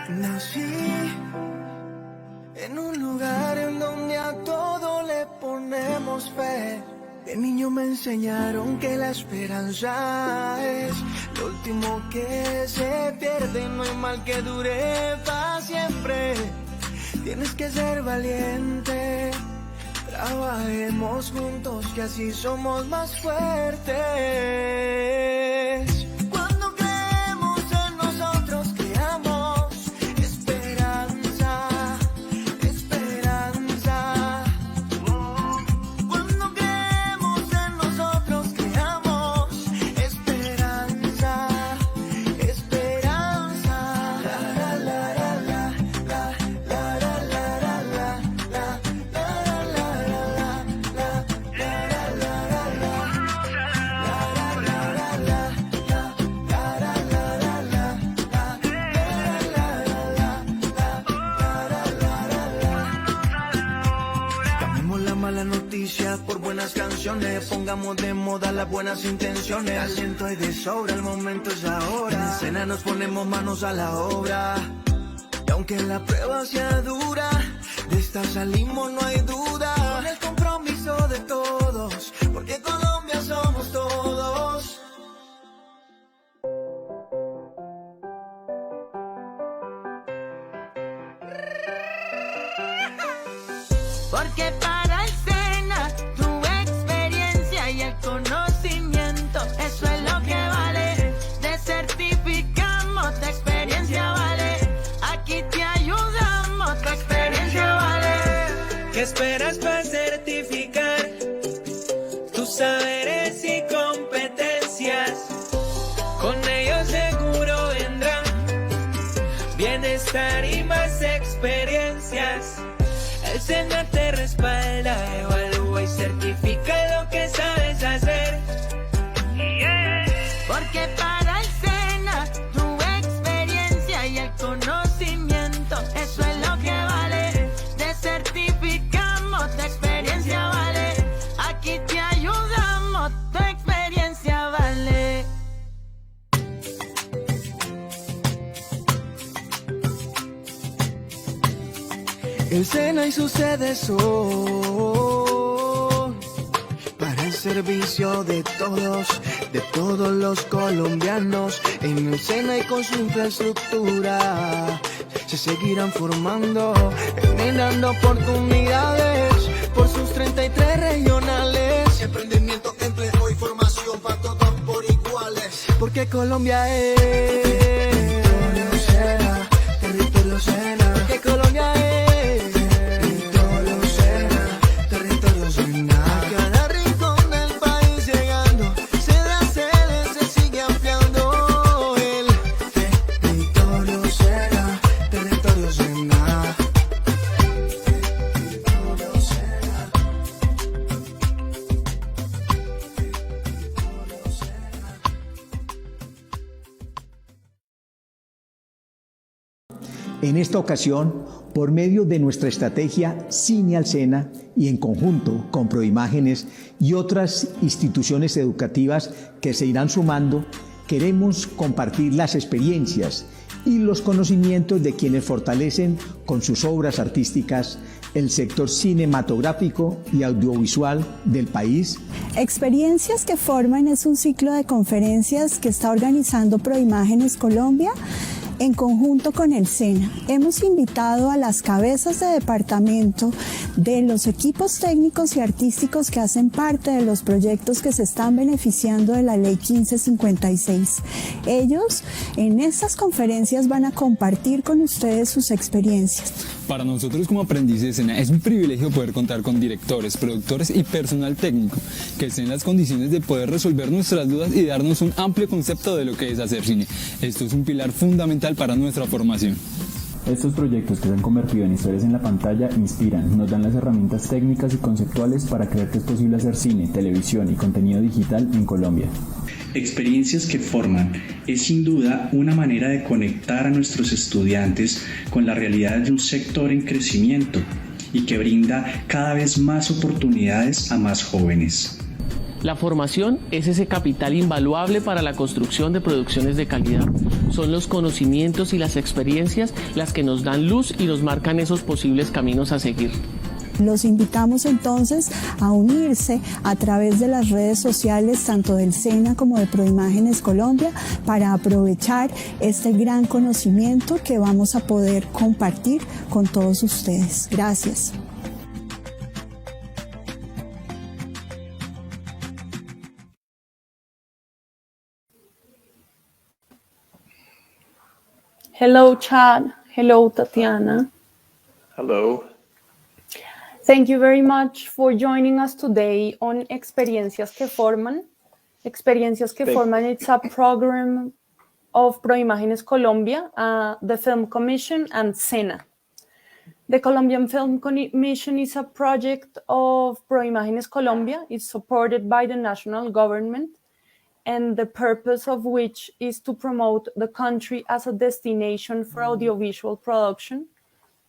Nací en un lugar en donde a todo le ponemos fe. De niño me enseñaron que la esperanza es lo último que se pierde. No hay mal que dure para siempre. Tienes que ser valiente. Trabajemos juntos que así somos más fuertes. Cuando creemos en nosotros creamos esperanza, esperanza. Cuando creemos en nosotros creamos esperanza, esperanza. La la la la la la la la la la. Malas noticias por buenas canciones, pongamos de moda las buenas intenciones. Aliento hay de sobra, el momento es ahora. En escena nos ponemos manos a la obra. Y aunque la prueba sea dura, de esta salimos no hay duda. Con el compromiso de todos, porque Colombia somos todos. Porque para el SENA tu experiencia y el conocimiento, eso es lo que vale. Te certificamos, tu experiencia vale. Aquí te ayudamos, tu experiencia vale. ¿Qué esperas para certificar tus saberes y competencias? Con ellos seguro vendrán bienestar y más experiencias. El SENA te respalda, evalúa y certifica lo que sabes hacer. Porque para el SENA tu experiencia y el conocimiento, eso es lo que vale. Te certificamos, tu experiencia vale. Aquí te ayudamos, tu experiencia vale. El SENA y su sede son para el servicio de todos los colombianos. En el SENA y con su infraestructura se seguirán formando, generando oportunidades por sus 33 regionales. Emprendimiento, empleo y formación para todos por iguales. Porque Colombia es territorio SENA, territorio SENA. Porque Colombia es En esta ocasión, por medio de nuestra estrategia Cine al SENA y en conjunto con Proimágenes y otras instituciones educativas que se irán sumando, queremos compartir las experiencias y los conocimientos de quienes fortalecen con sus obras artísticas el sector cinematográfico y audiovisual del país. Experiencias que forman es un ciclo de conferencias que está organizando Proimágenes Colombia en conjunto con el SENA. Hemos invitado a las cabezas de departamento de los equipos técnicos y artísticos que hacen parte de los proyectos que se están beneficiando de la Ley 1556. Ellos en estas conferencias van a compartir con ustedes sus experiencias. Para nosotros como aprendices de escena es un privilegio poder contar con directores, productores y personal técnico que estén en las condiciones de poder resolver nuestras dudas y darnos un amplio concepto de lo que es hacer cine. Esto es un pilar fundamental para nuestra formación. Estos proyectos que se han convertido en historias en la pantalla inspiran, nos dan las herramientas técnicas y conceptuales para creer que es posible hacer cine, televisión y contenido digital en Colombia. Experiencias que forman es sin duda una manera de conectar a nuestros estudiantes con la realidad de un sector en crecimiento y que brinda cada vez más oportunidades a más jóvenes. La formación es ese capital invaluable para la construcción de producciones de calidad. Son los conocimientos y las experiencias las que nos dan luz y nos marcan esos posibles caminos a seguir. Los invitamos entonces a unirse a través de las redes sociales tanto del SENA como de Proimágenes Colombia para aprovechar este gran conocimiento que vamos a poder compartir con todos ustedes. Gracias. Hello, Chad. Hello, Tatiana. Hello. Thank you very much for joining us today on Experiencias que forman. Experiencias que forman, it's a program of Proimágenes Colombia, the Film Commission, and SENA. The Colombian Film Commission is a project of Proimágenes Colombia. It's supported by the national government, and the purpose of which is to promote the country as a destination for audiovisual production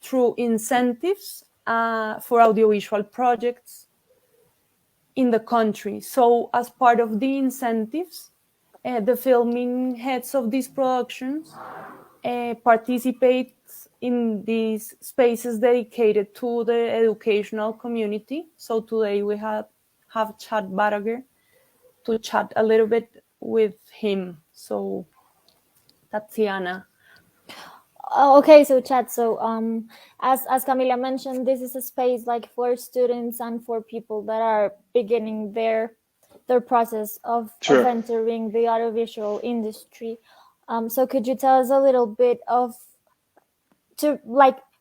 through incentives for audiovisual projects in the country. So as part of the incentives, the filming heads of these productions participate in these spaces dedicated to the educational community. So today we have Chad Barager to chat a little bit with him. So Tatiana. Okay, so Chad, so as Camila mentioned, this is a space like for students and for people that are beginning their process of entering the audiovisual industry. So could you tell us a little bit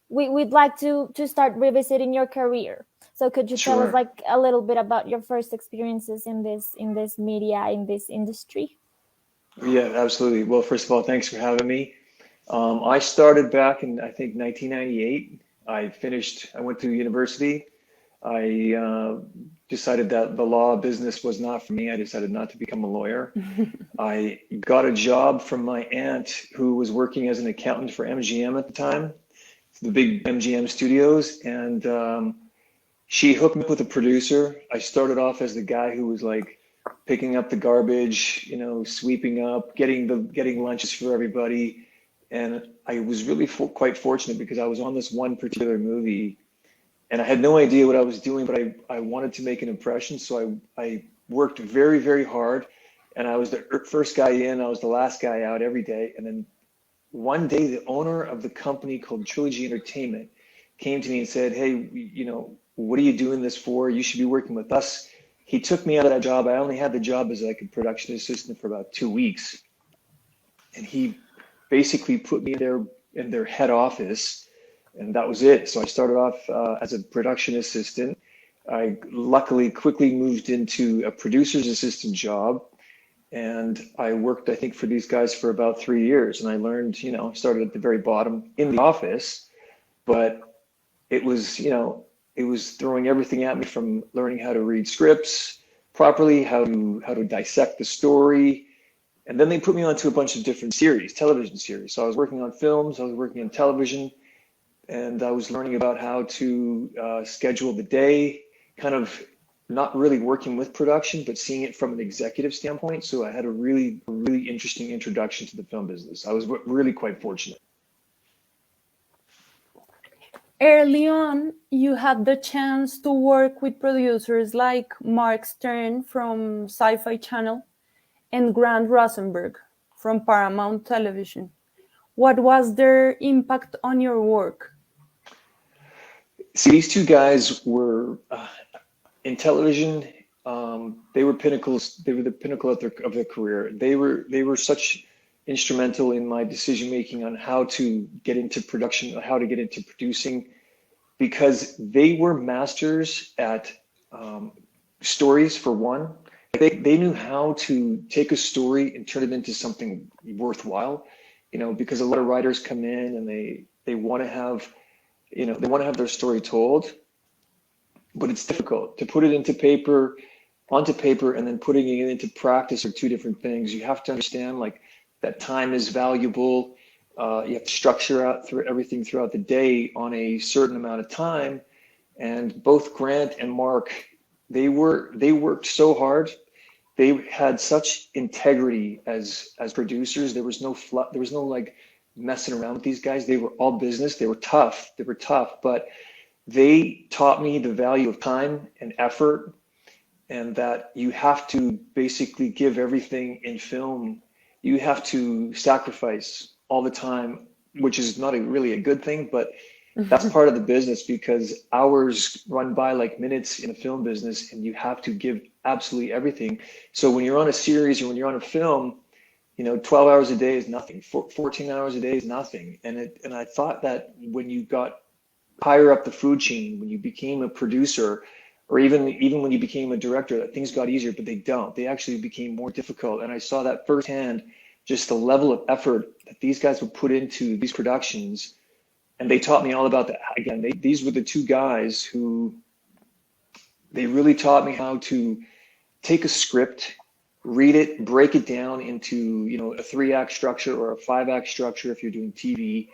we'd like to start revisiting your career. So could you tell us like a little bit about your first experiences in this media, in this industry? Yeah, absolutely. Well, first of all, thanks for having me. I started back in, I think, 1998. I went to university. I decided that the law business was not for me. I decided not to become a lawyer. I got a job from my aunt who was working as an accountant for MGM at the time, the big MGM studios. And she hooked me up with a producer. I started off as the guy who was like picking up the garbage, sweeping up, getting lunches for everybody. And I was really quite fortunate because I was on this one particular movie and I had no idea what I was doing, but I wanted to make an impression. So I worked very, very hard, and I was the first guy in, I was the last guy out every day. And then one day, the owner of the company called Trilogy Entertainment came to me and said, hey, what are you doing this for? You should be working with us. He took me out of that job. I only had the job as like a production assistant for about 2 weeks. And he basically put me in their head office, and that was it. So I started off as a production assistant. I luckily quickly moved into a producer's assistant job, and I worked, I think, for these guys for about 3 years. And I learned, started at the very bottom in the office, but it was, it was throwing everything at me from learning how to read scripts properly, how to dissect the story. And then they put me onto a bunch of different series, television series. So I was working on films, I was working on television, and I was learning about how to schedule the day, kind of not really working with production, but seeing it from an executive standpoint. So I had a really, really interesting introduction to the film business. I was really quite fortunate. Early on, you had the chance to work with producers like Mark Stern from Sci-Fi Channel and Grant Rosenberg from Paramount Television. What was their impact on your work? See, these two guys were in television. They were pinnacles. They were the pinnacle of their career. They were such instrumental in my decision making on how to get into production, how to get into producing, because they were masters at stories, for one. They knew how to take a story and turn it into something worthwhile, because a lot of writers come in and they want to have, they want to have their story told, but it's difficult to put it onto paper, and then putting it into practice are two different things. You have to understand like that time is valuable. You have to structure out through everything throughout the day on a certain amount of time. And both Grant and Mark, they worked so hard they had such integrity as producers. There was no like messing around with these guys. They were all business. They were tough, but they taught me the value of time and effort, and that you have to basically give everything in film. You have to sacrifice all the time, which is not really a good thing, but that's part of the business, because hours run by like minutes in a film business, and you have to give absolutely everything. So when you're on a series or when you're on a film, 12 hours a day is nothing. 14 hours a day is nothing. And I thought that when you got higher up the food chain, when you became a producer, or even when you became a director, that things got easier, but they don't. They actually became more difficult. And I saw that firsthand, just the level of effort that these guys would put into these productions. And they taught me all about that. Again, these were the two guys who, they really taught me how to take a script, read it, break it down into, a 3-act structure or a 5-act structure if you're doing TV.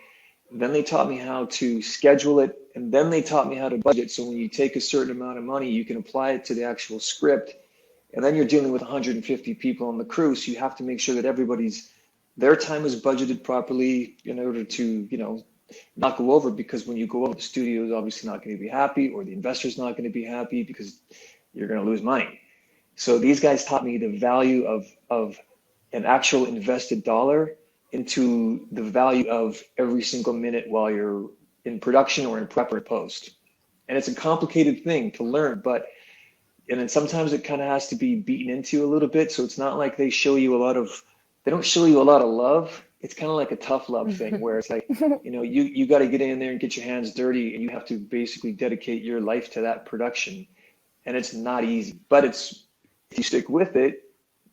Then they taught me how to schedule it, and then they taught me how to budget. So when you take a certain amount of money, you can apply it to the actual script. And then you're dealing with 150 people on the crew, so you have to make sure that their time is budgeted properly in order to, not go over, because when you go over, the studio is obviously not going to be happy, or the investor's not going to be happy, because you're going to lose money. So these guys taught me the value of an actual invested dollar into the value of every single minute while you're in production or in prep or post. And it's a complicated thing to learn, and then sometimes it kind of has to be beaten into a little bit. So it's not like they don't show you a lot of love. It's kind of like a tough love thing, where it's like, you got to get in there and get your hands dirty, and you have to basically dedicate your life to that production. And it's not easy, but if you stick with it,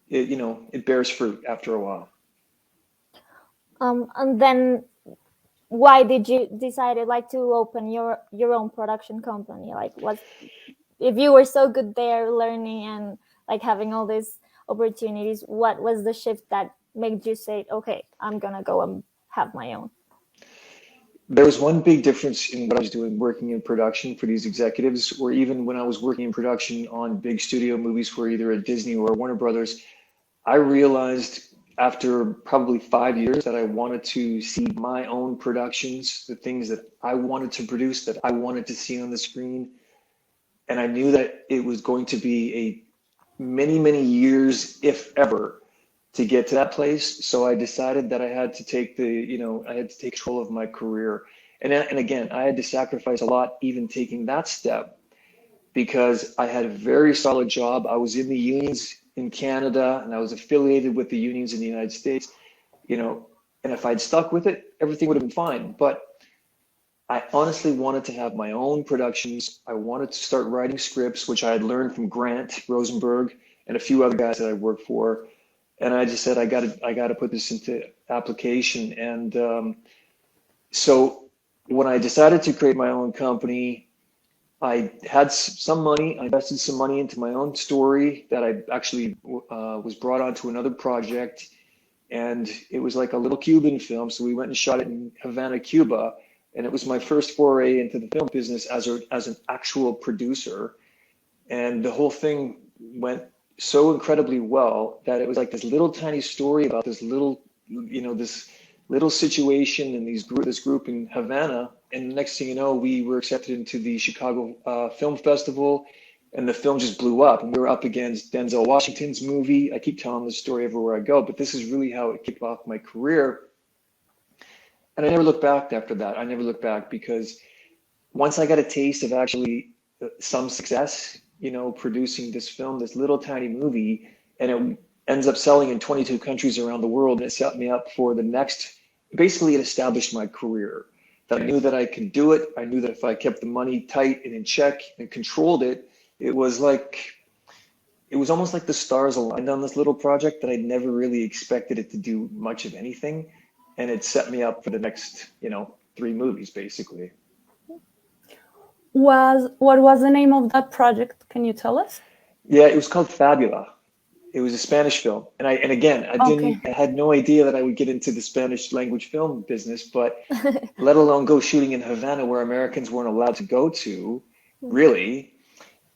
it bears fruit after a while. And then why did you decide to open your own production company? If you were so good there learning and having all these opportunities, what was the shift that made you say, okay, I'm going to go and have my own? There was one big difference in what I was doing working in production for these executives, or even when I was working in production on big studio movies for either a Disney or a Warner Brothers. I realized after probably 5 years that I wanted to see my own productions, the things that I wanted to produce, that I wanted to see on the screen. And I knew that it was going to be a many, many years, if ever, to get to that place. So I decided that I had to take control of my career. And again, I had to sacrifice a lot even taking that step, because I had a very solid job. I was in the unions in Canada, and I was affiliated with the unions in the United States, and if I'd stuck with it, everything would have been fine. But I honestly wanted to have my own productions. I wanted to start writing scripts, which I had learned from Grant Rosenberg and a few other guys that I worked for. And I just said, I got to put this into application. And so when I decided to create my own company, I had some money. I invested some money into my own story that I actually was brought onto another project. And it was like a little Cuban film. So we went and shot it in Havana, Cuba. And it was my first foray into the film business as an actual producer. And the whole thing went so incredibly well that it was like this little tiny story about this little situation in this group in Havana. And the next thing you know, we were accepted into the Chicago Film Festival, and the film just blew up. And we were up against Denzel Washington's movie. I keep telling this story everywhere I go, but this is really how it kicked off my career. And I never looked back after that. I never looked back, because once I got a taste of actually some success, producing this film, this little tiny movie, and it ends up selling in 22 countries around the world, and it set me up for the next, basically it established my career. That I knew that I could do it. I knew that if I kept the money tight and in check and controlled it, it was almost like the stars aligned on this little project that I never really expected it to do much of anything. And it set me up for the next, 3 movies, basically. What was the name of that project? Can you tell us? Yeah, it was called Fabula. It was a Spanish film. And I had no idea that I would get into the Spanish language film business, but let alone go shooting in Havana, where Americans weren't allowed to go to, really.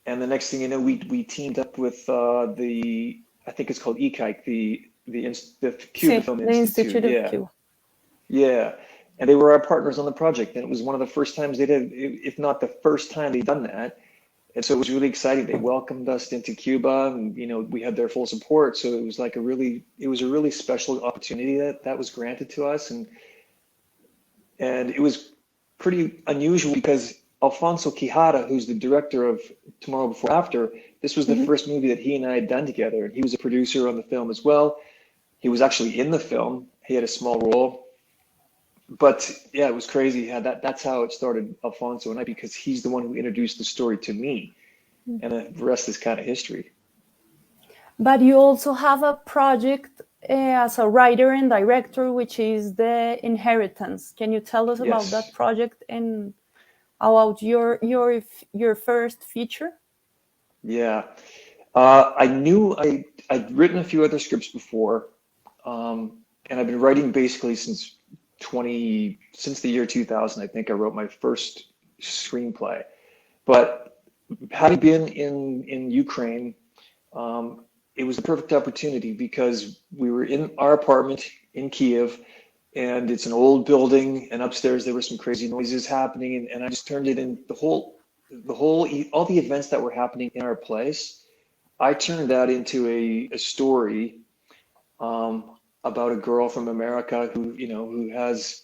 And the next thing you know, we teamed up with the I think it's called EKIC, the Cuba Film the Institute. Institute of Cuba. Yeah. And they were our partners on the project. And it was one of the first times they did, if not the first time they'd done that. And so it was really exciting. They welcomed us into Cuba, and we had their full support. So it was a really special opportunity that was granted to us, and it was pretty unusual because Alfonso Quijada, who's the director of Tomorrow Before After, this was the first movie that he and I had done together, and he was a producer on the film as well. He was actually in the film. He had a small role. But yeah, it was crazy. That's how it started, Alfonso and I, because he's the one who introduced the story to me, and the rest is kind of history. But you also have a project as a writer and director, which is The Inheritance. Can you tell us about that project and about your first feature? Yeah, I knew I'd written a few other scripts before, and I've been writing basically since the year 2000. I think I wrote my first screenplay. But having been in Ukraine, it was the perfect opportunity because we were in our apartment in Kiev, and it's an old building, and upstairs there were some crazy noises happening, and I just turned it in all the events that were happening in our place. I turned that into a story about a girl from America who has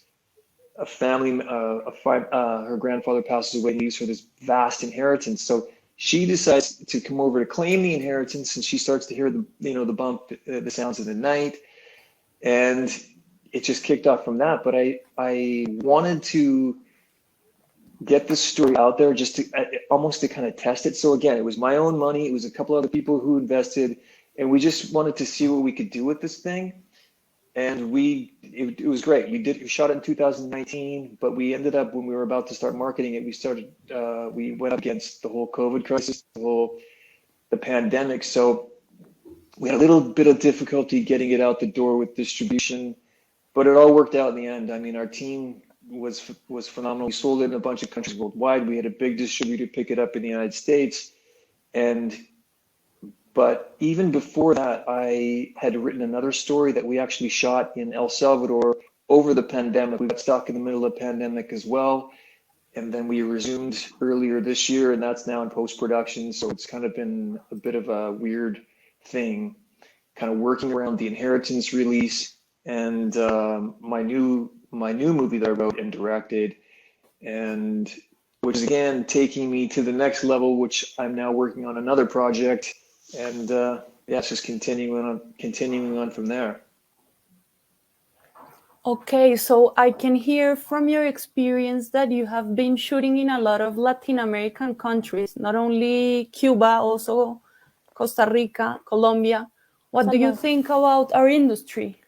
a family. Her grandfather passes away, and leaves her this vast inheritance. So she decides to come over to claim the inheritance, and she starts to hear the sounds of the night, and it just kicked off from that. But I wanted to get this story out there just to kind of test it. So again, it was my own money. It was a couple other people who invested, and we just wanted to see what we could do with this thing. And it was great. We shot it in 2019, but we ended up, when we were about to start marketing it, we went up against the whole COVID crisis, the pandemic. So we had a little bit of difficulty getting it out the door with distribution, but it all worked out in the end. I mean, our team was phenomenal. We sold it in a bunch of countries worldwide. We had a big distributor pick it up in the United States. But even before that, I had written another story that we actually shot in El Salvador over the pandemic. We got stuck in the middle of the pandemic as well. And then we resumed earlier this year, and that's now in post-production. So it's kind of been a bit of a weird thing, kind of working around the Inheritance release and my new movie that I wrote and directed, and which is again taking me to the next level, which I'm now working on another project. And it's just continuing on from there. Okay, so I can hear from your experience that you have been shooting in a lot of Latin American countries, not only Cuba, also Costa Rica, Colombia. What do you think about our industry,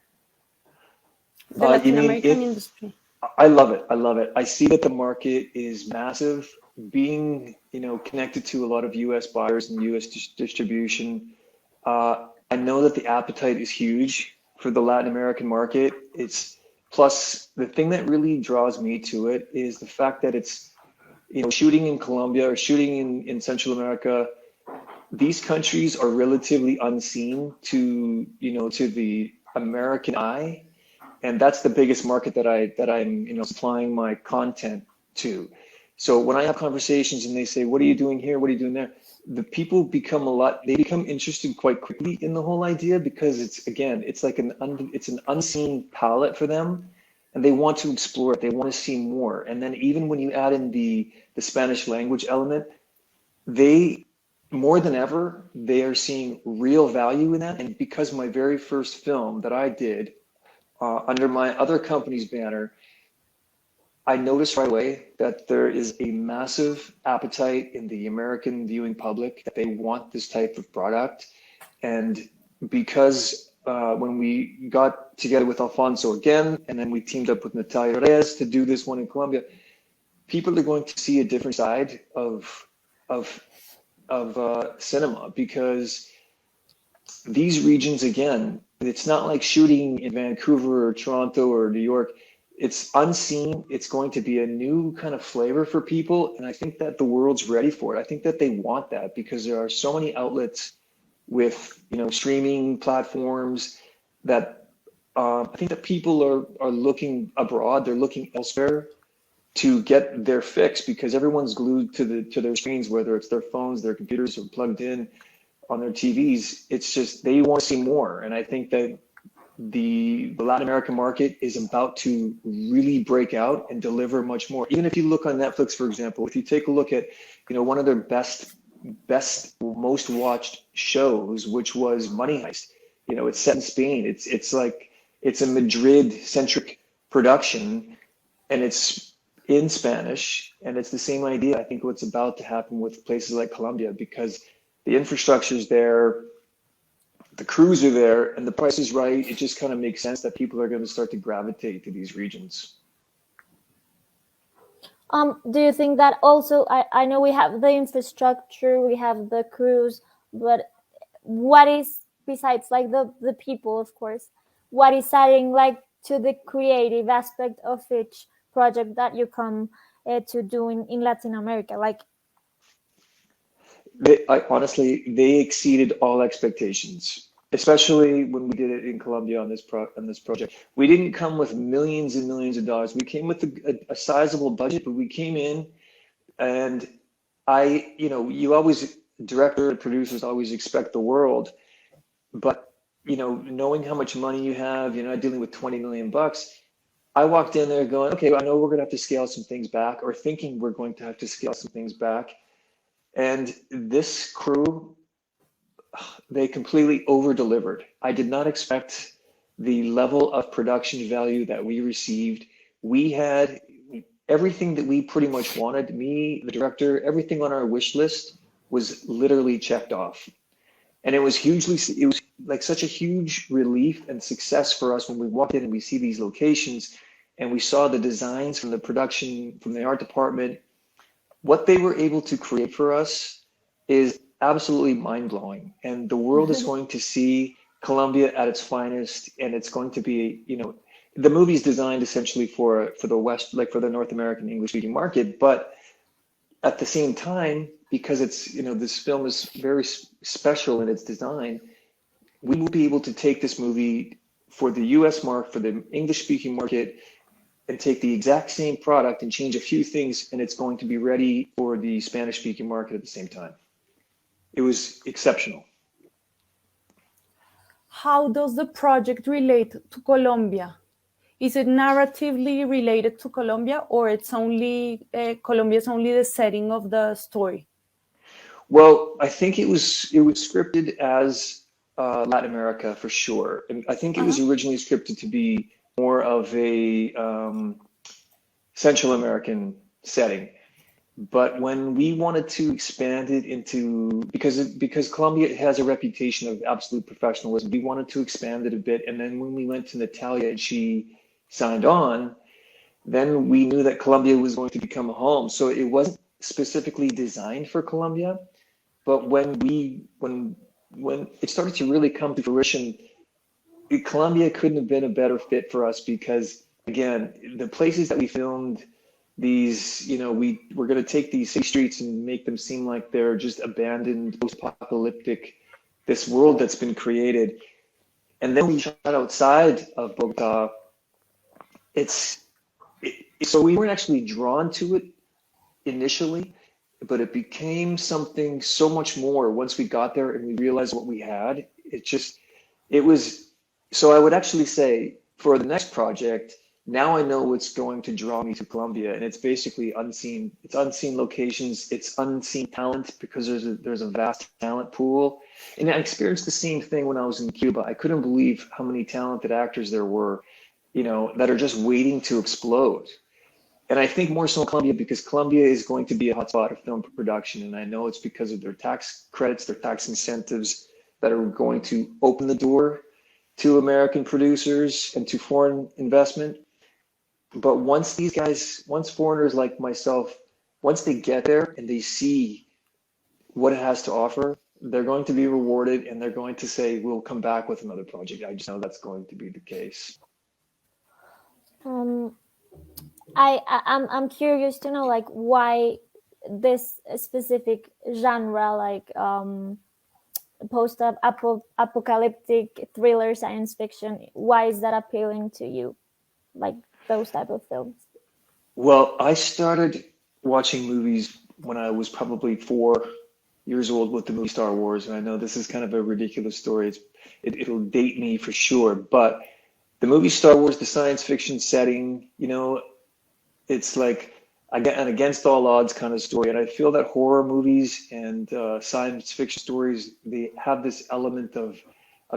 the Latin American industry? I love it. I see that the market is massive. Being connected to a lot of U.S. buyers and U.S. distribution, I know that the appetite is huge for the Latin American market. Plus the thing that really draws me to it is the fact that it's shooting in Colombia or shooting in Central America. These countries are relatively unseen to the American eye, and that's the biggest market that I'm supplying my content to. So when I have conversations and they say, "What are you doing here? What are you doing there?" The people become interested quite quickly in the whole idea, because it's like an unseen palette for them, and they want to explore it. They want to see more. And then even when you add in the Spanish language element, they more than ever, they are seeing real value in that. And because my very first film that I did under my other company's banner, I noticed right away that there is a massive appetite in the American viewing public that they want this type of product. And because when we got together with Alfonso again, and then we teamed up with Natalia Reyes to do this one in Colombia, people are going to see a different side of cinema, because these regions, again, it's not like shooting in Vancouver or Toronto or New York. It's unseen. It's going to be a new kind of flavor for people. And I think that the world's ready for it. I think that they want that, because there are so many outlets with, streaming platforms that I think that people are looking abroad, they're looking elsewhere to get their fix because everyone's glued to their screens, whether it's their phones, their computers, or plugged in on their TVs. It's just they want to see more, and I think that the Latin American market is about to really break out and deliver much more. Even if you look on Netflix, for example, if you take a look at one of their best most watched shows, which was Money Heist. It's set in Spain. It's a Madrid centric production, and it's in Spanish, and it's the same idea. I think what's about to happen with places like Colombia, because the infrastructure is there, the crews are there, and the price is right. It just kind of makes sense that people are going to start to gravitate to these regions. Do you think that also, I know we have the infrastructure, we have the crews, but what is, besides like the people, of course, what is adding like to the creative aspect of each project that you come to do in Latin America? Like, Honestly, they exceeded all expectations, especially when we did it in Colombia on this project. We didn't come with millions and millions of dollars. We came with a sizable budget, but we came in, and you always, director and producers always expect the world, but knowing how much money you have, you're not dealing with 20 million bucks. I walked in there going, okay, I know we're going to have to scale some things back, or thinking we're going to have to scale some things back. And this crew, they completely over-delivered. I did not expect the level of production value that we received. We had everything that we pretty much wanted. Me, the director, everything on our wish list was literally checked off. And it was like such a huge relief and success for us when we walked in and we see these locations and we saw the designs from the production, from the art department. What they were able to create for us is absolutely mind-blowing. And the world is going to see Colombia at its finest, and it's going to be, the movie's designed essentially for the West, like for the North American English-speaking market, but at the same time, because it's, this film is very special in its design, we will be able to take this movie for the US market, for the English-speaking market, and take the exact same product and change a few things, and it's going to be ready for the Spanish-speaking market at the same time. It was exceptional. How does the project relate to Colombia? Is it narratively related to Colombia, or it's only Colombia is only the setting of the story? Well, I think it was scripted as Latin America for sure, and I think it was originally scripted to be more of a Central American setting. But when we wanted to expand it into, because Colombia has a reputation of absolute professionalism, we wanted to expand it a bit. And then when we went to Natalia and she signed on, then we knew that Colombia was going to become a home. So it wasn't specifically designed for Colombia, but when it started to really come to fruition, Colombia couldn't have been a better fit for us because, again, the places that we filmed these, we're going to take these city streets and make them seem like they're just abandoned, post-apocalyptic, this world that's been created. And then we shot outside of Bogota. So we weren't actually drawn to it initially, but it became something so much more once we got there and we realized what we had. So I would actually say for the next project, now I know what's going to draw me to Colombia, and it's basically unseen. It's unseen locations. It's unseen talent because there's a vast talent pool. And I experienced the same thing when I was in Cuba. I couldn't believe how many talented actors there were, that are just waiting to explode. And I think more so in Colombia because Colombia is going to be a hotspot of film production, and I know it's because of their tax credits, their tax incentives that are going to open the door to American producers and to foreign investment. But once foreigners like myself, once they get there and they see what it has to offer, they're going to be rewarded and they're going to say, we'll come back with another project. I just know that's going to be the case. I'm curious to know, like, why this specific genre, like post-apocalyptic thriller science fiction. Why is that appealing to you, like those type of films? Well, I started watching movies when I was probably 4 years old with the movie Star Wars, and I know this is kind of a ridiculous story. It'll date me for sure, but the movie Star Wars, the science fiction setting, it's like an against all odds kind of story. And I feel that horror movies and science fiction stories, they have this element of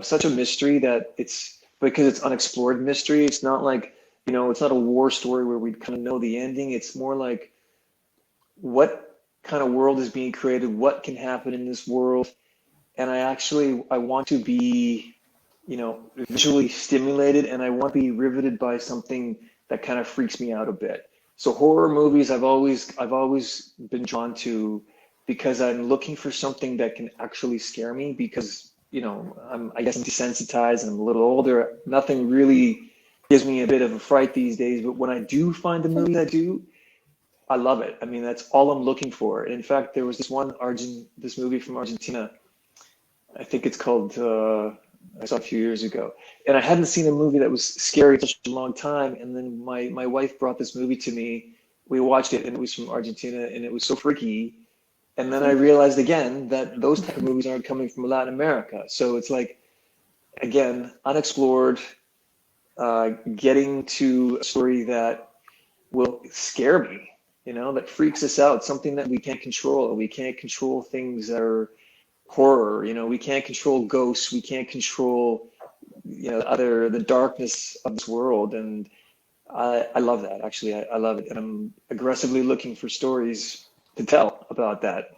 such a mystery that it's because it's unexplored mystery. It's not like, it's not a war story where we kind of know the ending. It's more like what kind of world is being created, what can happen in this world. And I want to be, visually stimulated, and I want to be riveted by something that kind of freaks me out a bit. So horror movies, I've always been drawn to because I'm looking for something that can actually scare me because, I guess I'm desensitized and I'm a little older. Nothing really gives me a bit of a fright these days, but when I do find a movie I love it. I mean, that's all I'm looking for. In fact, there was this movie from Argentina. I think it's called, I saw it a few years ago. And I hadn't seen a movie that was scary in such a long time. And then my wife brought this movie to me. We watched it, and it was from Argentina, and it was so freaky. And then I realized again that those type of movies aren't coming from Latin America. So it's like, again, unexplored, getting to a story that will scare me, that freaks us out, something that we can't control. We can't control things that are horror, we can't control ghosts, we can't control, the darkness of this world. And I love that, actually. I love it. And I'm aggressively looking for stories to tell about that.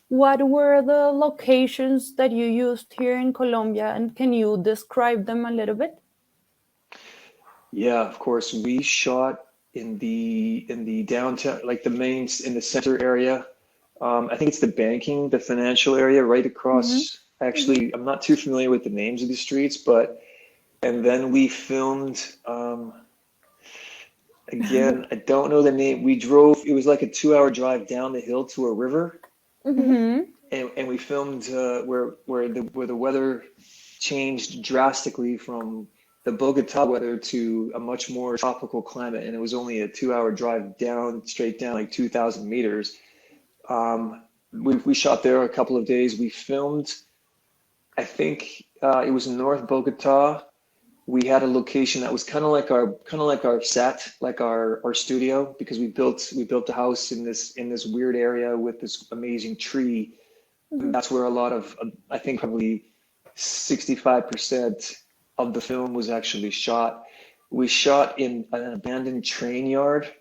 What were the locations that you used here in Colombia, and can you describe them a little bit? Yeah, of course. We shot in the downtown, like in the center area. I think it's the financial area right across. Mm-hmm. Actually, I'm not too familiar with the names of the streets, and then we filmed, again, I don't know the name. It was like a 2-hour drive down the hill to a river. Mm-hmm. And we filmed where the weather changed drastically from the Bogota weather to a much more tropical climate. And it was only a 2-hour drive straight down like 2,000 meters. We shot there a couple of days. We filmed, I think it was in North Bogota. We had a location that was kind of like our set, like our studio, because we built a house in this weird area with this amazing tree. Mm-hmm. That's where a lot of, I think probably 65% of the film was actually shot. We shot in an abandoned train yard.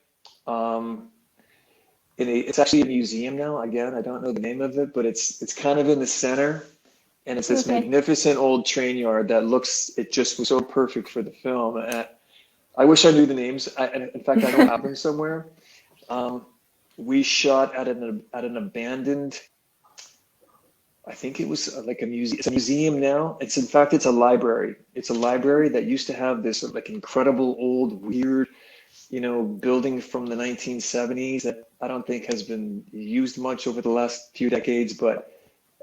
It's actually a museum now. Again, I don't know the name of it, but it's kind of in the center. And it's this magnificent old train yard it just was so perfect for the film. I wish I knew the names. In fact, I don't have them somewhere. We shot at an abandoned, I think it was like a museum. It's a museum now. It's a library. It's a library that used to have this like incredible old weird, building from the 1970s that I don't think has been used much over the last few decades. But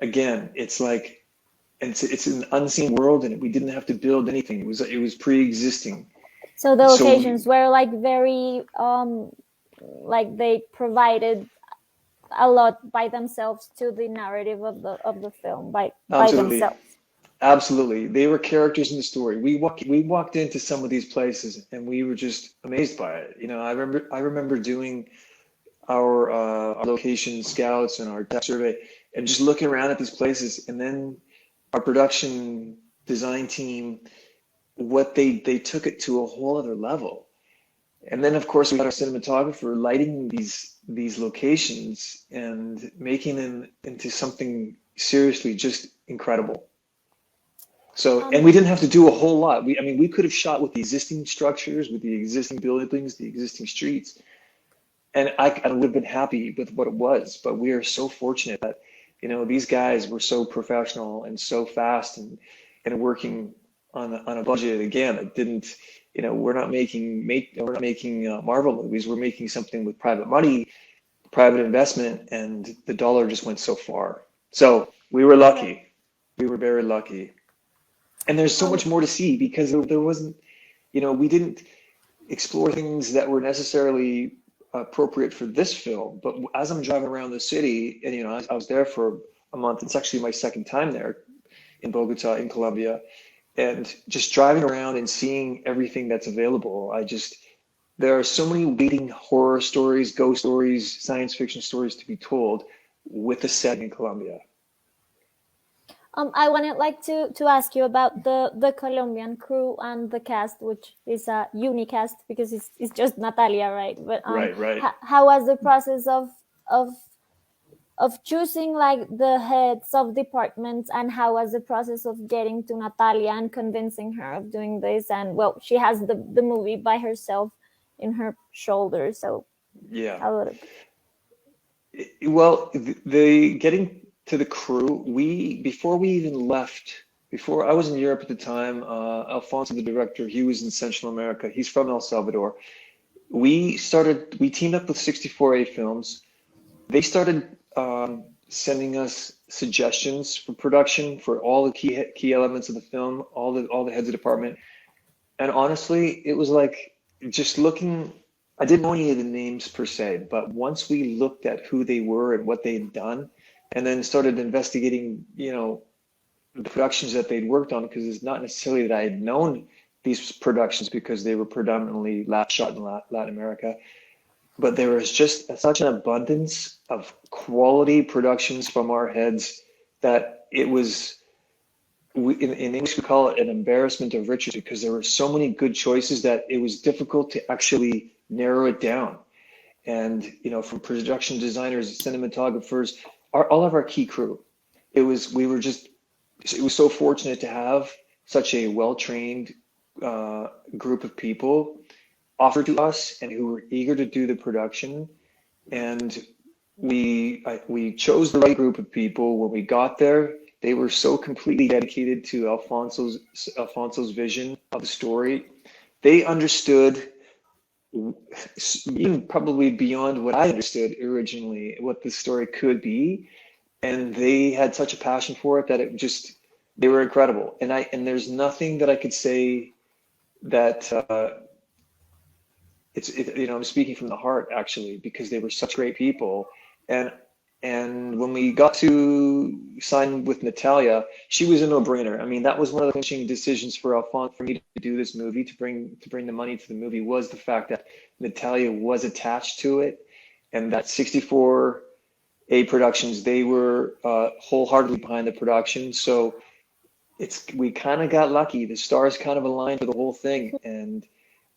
again, it's like, it's an unseen world, and we didn't have to build anything. It was pre-existing. So the locations were like very, like they provided a lot by themselves to the narrative of the film by themselves. Absolutely, they were characters in the story. We walked into some of these places, and we were just amazed by it. I remember doing our location scouts and our tech survey, and just looking around at these places, and then our production design team, what they took it to a whole other level. And then of course we got our cinematographer lighting these locations and making them into something seriously just incredible. So, and we didn't have to do a whole lot. We could have shot with the existing structures, with the existing buildings, the existing streets, and I would have been happy with what it was. But we are so fortunate that these guys were so professional and so fast and working on a budget. Again, it didn't, we're not making Marvel movies. We're making something with private money, private investment, and the dollar just went so far. So we were lucky. We were very lucky. And there's so much more to see because there wasn't, we didn't explore things that were necessarily appropriate for this film. But as I'm driving around the city, and I was there for a month. It's actually my second time there in Bogota, in Colombia, and just driving around and seeing everything that's available. There are so many waiting horror stories, ghost stories, science fiction stories to be told with a set in Colombia. I wanted to ask you about the Colombian crew and the cast, which is a unicast because it's just Natalia, right? But right. How was the process of choosing like the heads of departments, and how was the process of getting to Natalia and convincing her of doing this? And well, she has the movie by herself in her shoulders, so yeah. How Well, the getting to the crew, before we even left, before I was in Europe at the time, Alfonso, the director, he was in Central America. He's from El Salvador. We teamed up with 64A Films. They started sending us suggestions for production for all the key elements of the film, all the heads of department. And honestly, it was like just looking. I didn't know any of the names per se, but once we looked at who they were and what they'd done, and then started investigating, the productions that they'd worked on, because it's not necessarily that I had known these productions because they were predominantly shot in Latin America, but there was just such an abundance of quality productions from our heads that it was, in English we call it an embarrassment of riches, because there were so many good choices that it was difficult to actually narrow it down. And from production designers, cinematographers, all of our key crew, it was so fortunate to have such a well-trained group of people offered to us and who were eager to do the production. And we chose the right group of people. When we got there, they were so completely dedicated to Alfonso's vision of the story. They understood, even probably beyond what I understood originally, what the story could be. And they had such a passion for it that they were incredible. And there's nothing that I could say that I'm speaking from the heart, actually, because they were such great people. And when we got to sign with Natalia, she was a no-brainer. I mean, that was one of the clinching decisions for Alfonso, for me to do this movie, to bring the money to the movie, was the fact that Natalia was attached to it, and that 64A Productions, they were wholeheartedly behind the production. So we kind of got lucky. The stars kind of aligned for the whole thing, and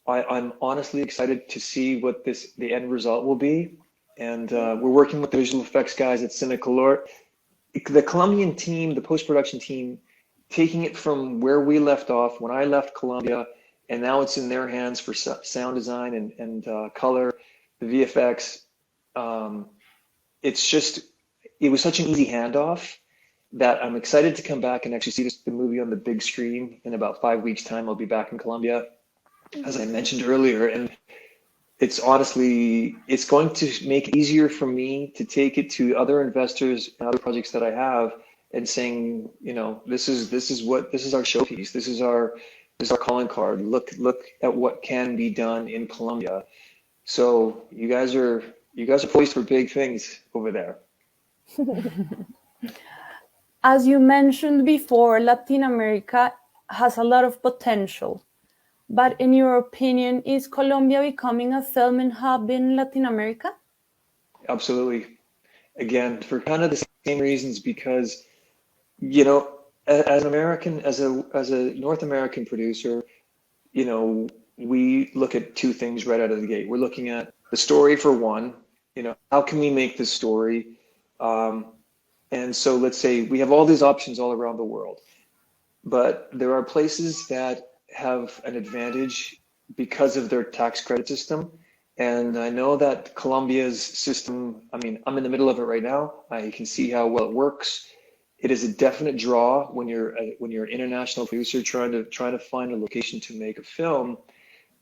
I'm honestly excited to see what the end result will be. And we're working with the visual effects guys at Cinecolor. The Colombian team, the post-production team, taking it from where we left off when I left Colombia, and now it's in their hands for sound design and color, the VFX. It was such an easy handoff that I'm excited to come back and actually see the movie on the big screen. In about 5 weeks' time, I'll be back in Colombia, as I mentioned earlier. And it's going to make it easier for me to take it to other investors and other projects that I have, and saying, this is our showpiece. This is our calling card. Look at what can be done in Colombia. So you guys are poised for big things over there. As you mentioned before, Latin America has a lot of potential. But in your opinion, is Colombia becoming a filming hub in Latin America? Absolutely. Again, for kind of the same reasons, because, as an American, as a North American producer, we look at two things right out of the gate. We're looking at the story for one, how can we make this story? And so let's say we have all these options all around the world, but there are places that have an advantage because of their tax credit system. And I know that Colombia's system, I mean, I'm in the middle of it right now. I can see how well it works. It is a definite draw when you're an international producer trying to find a location to make a film,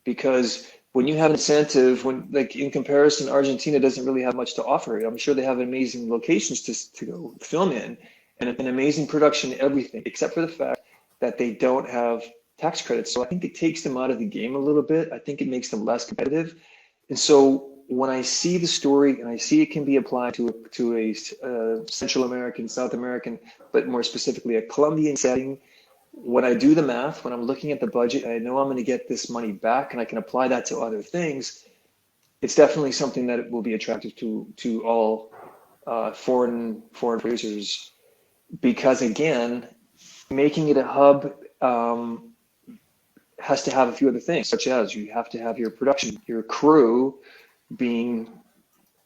because when you have an incentive, when like in comparison, Argentina doesn't really have much to offer. I'm sure they have amazing locations to go film in and an amazing production, everything, except for the fact that they don't have tax credits. So I think it takes them out of the game a little bit. I think it makes them less competitive. And so when I see the story and I see it can be applied to a Central American, South American, but more specifically a Colombian setting, when I do the math, when I'm looking at the budget, I know I'm going to get this money back and I can apply that to other things. It's definitely something that will be attractive to all foreign producers, because again, making it a hub has to have a few other things, such as you have to have your production, your crew being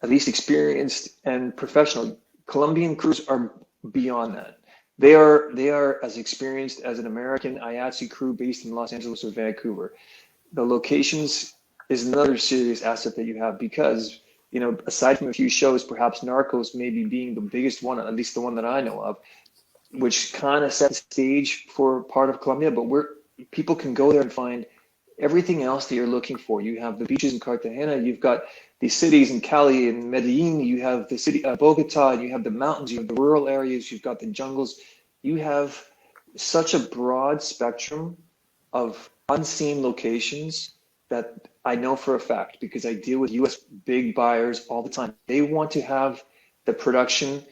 at least experienced and professional. Colombian crews are beyond that. They are as experienced as an American IATSE crew based in Los Angeles or Vancouver. The locations is another serious asset that you have because, you know, aside from a few shows, perhaps Narcos maybe being the biggest one, at least the one that I know of, which kind of set the stage for part of Colombia, but people can go there and find everything else that you're looking for. You have the beaches in Cartagena, you've got the cities in Cali and Medellin, you have the city of Bogota, you have the mountains, you have the rural areas, you've got the jungles. You have such a broad spectrum of unseen locations that I know for a fact, because I deal with US big buyers all the time. They want to have the production,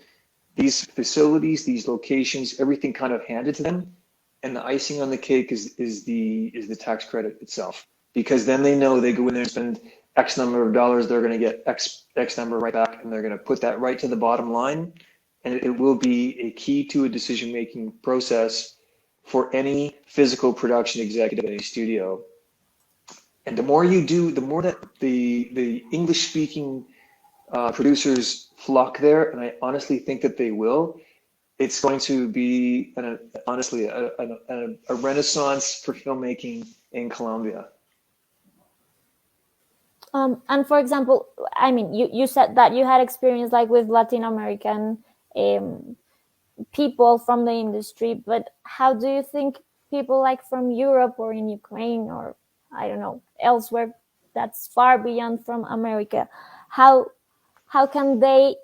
these facilities, these locations, everything kind of handed to them. And the icing on the cake is the tax credit itself, because then they know they go in there and spend X number of dollars, they're going to get X number right back, and they're going to put that right to the bottom line. And it will be a key to a decision-making process for any physical production executive in a studio. And the more you do, the more that the English-speaking producers flock there, and I honestly think that they will, it's going to be, honestly, a renaissance for filmmaking in Colombia. And for example, I mean, you said that you had experience like with Latin American people from the industry, but how do you think people like from Europe or in Ukraine or I don't know, elsewhere that's far beyond from America, how can they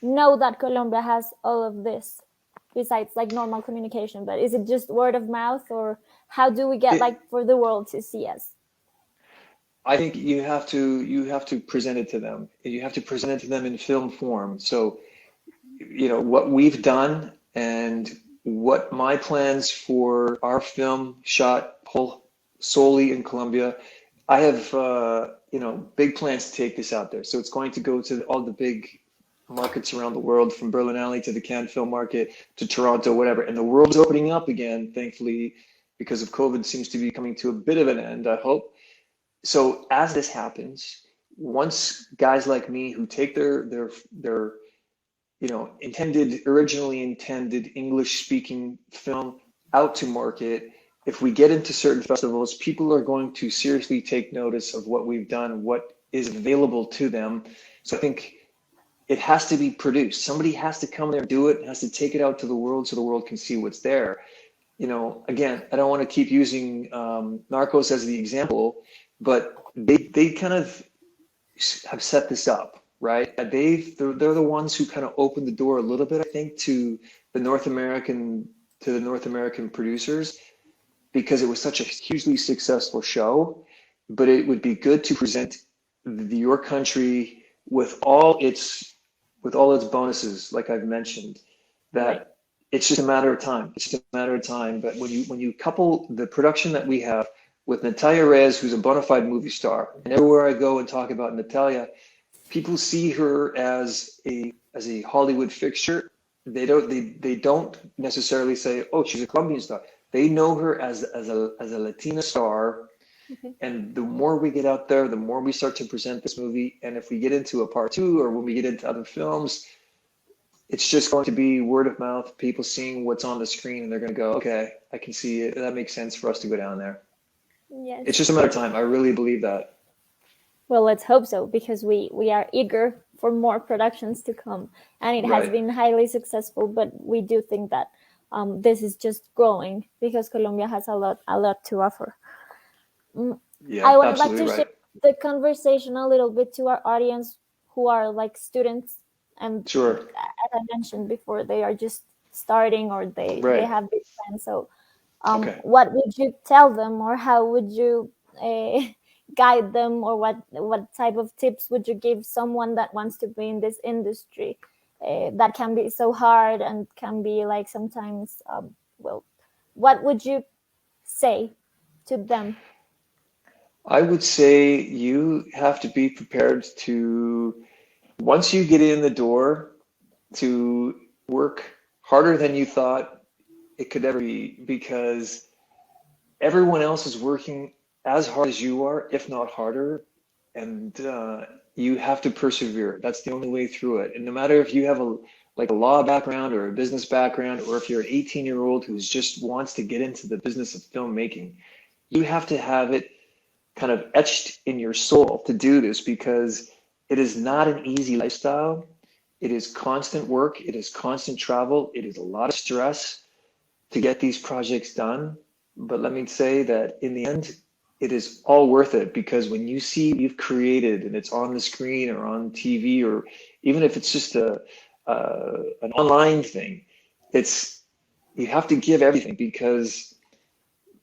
know that Colombia has all of this besides like normal communication? But is it just word of mouth, or how do we get like for the world to see us? I think you have to present it to them. You have to present it to them in film form. So, you know, what we've done and what my plans for our film shot solely in Colombia, I have, you know, big plans to take this out there. So it's going to go to all the big markets around the world, from Berlinale to the Cannes Film Market to Toronto, whatever. And the world's opening up again, thankfully, because of COVID seems to be coming to a bit of an end, I hope. So as this happens, once guys like me who take their you know, originally intended English-speaking film out to market, if we get into certain festivals, people are going to seriously take notice of what we've done, what is available to them. So I think it has to be produced. Somebody has to come there and do it, and has to take it out to the world so the world can see what's there. You know, again, I don't want to keep using Narcos as the example, but they kind of have set this up, right? They're the ones who kind of opened the door a little bit, I think, to the North American producers, because it was such a hugely successful show. But it would be good to present your country with all its bonuses, like I've mentioned, that right. It's just a matter of time. It's just a matter of time. But when you couple the production that we have with Natalia Reyes, who's a bona fide movie star, and everywhere I go and talk about Natalia, people see her as a Hollywood fixture. They don't necessarily say, oh, she's a Colombian star. They know her as a Latina star. Mm-hmm. And the more we get out there, the more we start to present this movie. And if we get into a part two, or when we get into other films, it's just going to be word of mouth, people seeing what's on the screen, and they're going to go, okay, I can see it. That makes sense for us to go down there. Yes. It's just a matter of time. I really believe that. Well, let's hope so, because we are eager for more productions to come, and it has been highly successful. But we do think that this is just growing because Colombia has a lot to offer. Yeah, I would like to the conversation a little bit to our audience who are like students and Sure. as I mentioned before, they are just starting or they have big plans. So what would you tell them, or how would you guide them, or what type of tips would you give someone that wants to be in this industry that can be so hard and can be like sometimes what would you say to them? I would say you have to be prepared to, once you get in the door, to work harder than you thought it could ever be, because everyone else is working as hard as you are, if not harder, and you have to persevere. That's the only way through it. And no matter if you have a law background or a business background, or if you're an 18-year-old who just wants to get into the business of filmmaking, you have to have it kind of etched in your soul to do this, because it is not an easy lifestyle. It is constant work. It is constant travel. It is a lot of stress to get these projects done. But let me say that in the end, it is all worth it, because when you see you've created and it's on the screen or on TV, or even if it's just an online thing, you have to give everything, because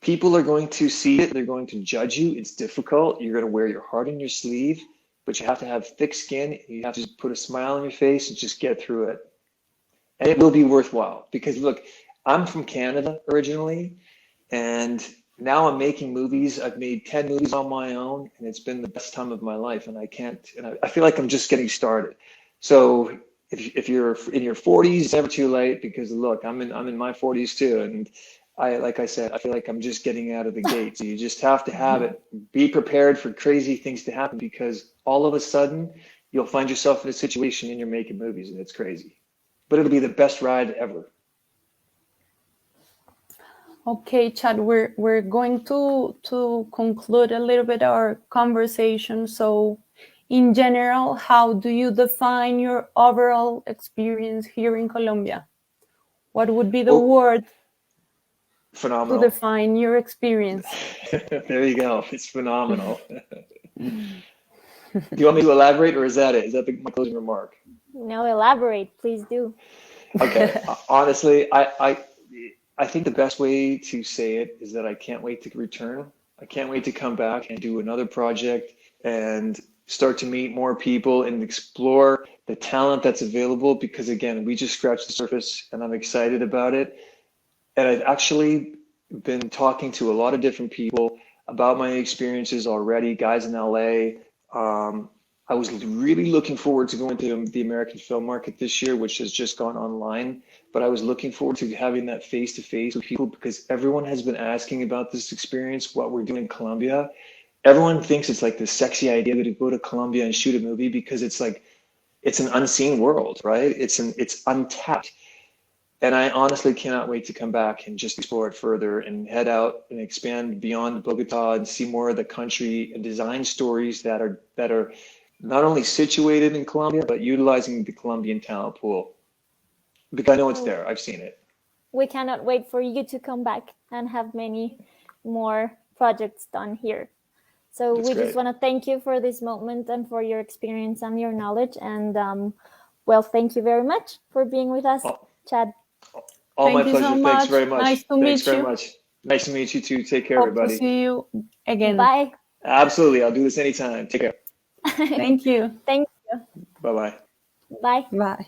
people are going to see it. They're going to judge you. It's difficult. You're going to wear your heart on your sleeve, but you have to have thick skin. You have to just put a smile on your face and just get through it. And it will be worthwhile, because look, I'm from Canada originally, and now I'm making movies. I've made 10 movies on my own, and it's been the best time of my life. And I feel like I'm just getting started. So if you're in your 40s, it's never too late, because look, I'm in my 40s too. And like I said, I feel like I'm just getting out of the gate. So you just have to have it. Be prepared for crazy things to happen, because all of a sudden you'll find yourself in a situation and you're making movies, and it's crazy. But it'll be the best ride ever. Okay, Chad, we're going to conclude a little bit our conversation. So in general, how do you define your overall experience here in Colombia? What would be the word phenomenal to define your experience? There you go. It's phenomenal. Do you want me to elaborate, or is that it? Is that my closing remark? No, elaborate, please do. Okay. Honestly, I think the best way to say it is that I can't wait to return. I can't wait to come back and do another project and start to meet more people and explore the talent that's available, because again, we just scratched the surface and I'm excited about it. And I've actually been talking to a lot of different people about my experiences already, guys in LA. I was really looking forward to going to the American film market this year, which has just gone online. But I was looking forward to having that face-to-face with people, because everyone has been asking about this experience, what we're doing in Colombia. Everyone thinks it's like this sexy idea to go to Colombia and shoot a movie, because it's like, it's an unseen world, right? It's untapped. And I honestly cannot wait to come back and just explore it further and head out and expand beyond Bogota and see more of the country and design stories that are not only situated in Colombia, but utilizing the Colombian talent pool. Because I know it's there. I've seen it. We cannot wait for you to come back and have many more projects done here. So That's we great. just want to thank you for this moment and for your experience and your knowledge. And well, thank you very much for being with us, Chad. All my Thank you pleasure. so Thanks much. very much. Nice to Thanks meet very you. much. Nice to meet you too. Take care, Hope everybody. to see you again. Bye. Absolutely. I'll do this anytime. Take care. Thank you. Thank you. Bye-bye. Bye. Bye.